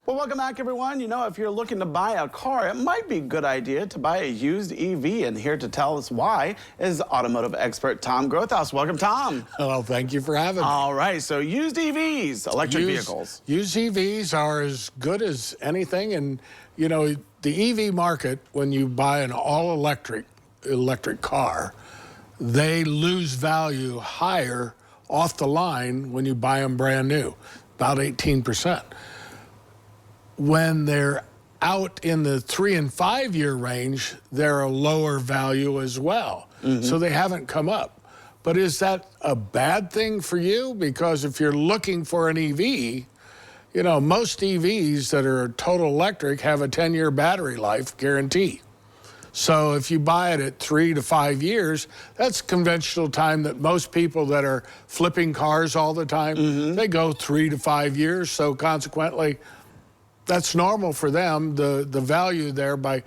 Well, welcome back, everyone. You know, if you're looking to buy a car, it might be a good idea to buy a used EV. And here to tell us why is automotive expert Tom Grothous. Welcome, Tom. Well, thank you for having me. All right, so used EVs, electric vehicles. Used EVs are as good as anything. And, you know, the EV market, when you buy an all-electric car, they lose value higher off the line when you buy them brand new, about 18%. When they're out in the 3- and 5-year range, they're a lower value as well. So they haven't come up. But is that a bad thing for you? Because if you're looking for an EV, you know, most EVs that are total electric have a 10-year battery life guarantee. So if you buy it at 3 to 5 years, that's conventional time that most people that are flipping cars all the time, they go 3 to 5 years. So consequently, that's normal for them. The value there, by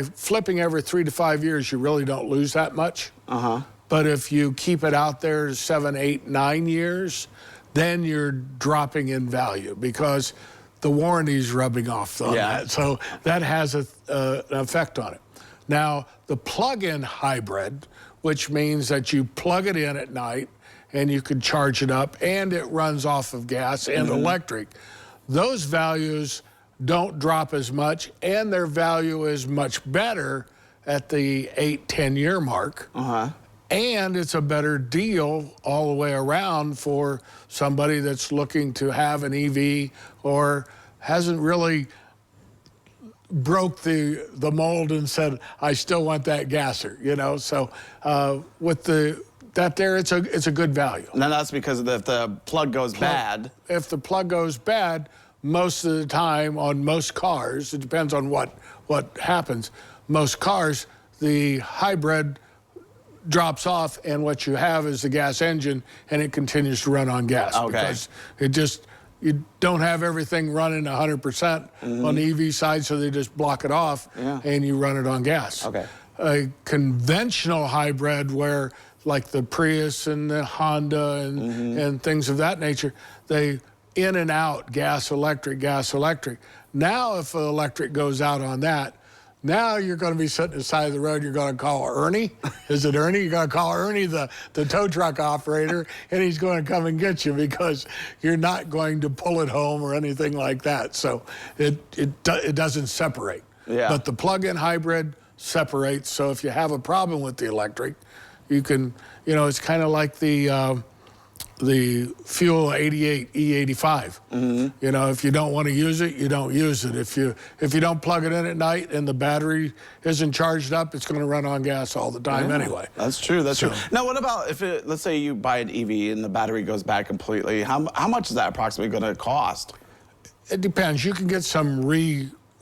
flipping every 3 to 5 years, you really don't lose that much. But if you keep it out there 7, 8, 9 years, then you're dropping in value because the warranty's rubbing off on that. So that has an effect on it. Now, the plug-in hybrid, which means that you plug it in at night and you can charge it up and it runs off of gas and electric, those values don't drop as much, and their value is much better at the 8-10 year mark. And it's a better deal all the way around for somebody that's looking to have an EV or hasn't really broke the mold and said, I still want that gasser, you know? So with that there, it's a good value. And then that's because if the plug goes bad. If the plug goes bad, most of the time on most cars, it depends on what happens. Most cars, the hybrid drops off and what you have is the gas engine and it continues to run on gas. Because you don't have everything running 100% on the EV side, so they just block it off and you run it on gas. A conventional hybrid where like the Prius and the Honda and things of that nature, they in and out, gas, electric. Now, if electric goes out on that, now you're going to be sitting at the side of the road, you're going to call Ernie. Is it Ernie? You're going to call Ernie, the tow truck operator, and he's going to come and get you because you're not going to pull it home or anything like that. So it doesn't separate. But the plug-in hybrid separates. So if you have a problem with the electric, you can, you know, it's kind of like the Fuel 88 E85. You know, if you don't want to use it, you don't use it. If you don't plug it in at night and the battery isn't charged up, it's going to run on gas all the time anyway. That's true. That's true. Now, what about if let's say you buy an EV and the battery goes bad completely? How much is that approximately going to cost? It depends. You can get some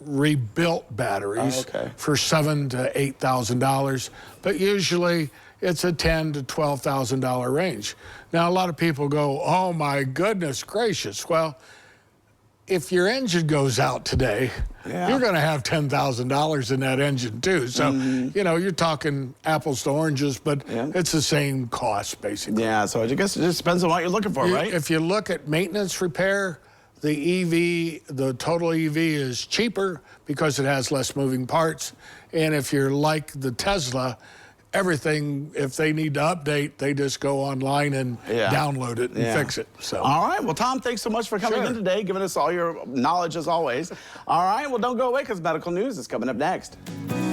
rebuilt batteries for $7,000 to $8,000, but usually it's a $10,000 to $12,000 range. Now, a lot of people go, oh my goodness gracious. Well, if your engine goes out today, you're going to have $10,000 in that engine too. So, you know, you're talking apples to oranges, but it's the same cost basically. Yeah, so I guess it just depends on what you're looking for, right? If you look at maintenance repair, the EV, the total EV is cheaper because it has less moving parts. And if you're like the Tesla, everything, if they need to update, they just go online and download it and fix it. So. All right. Well, Tom, thanks so much for coming in today, giving us all your knowledge as always. All right. Well, don't go away because medical news is coming up next.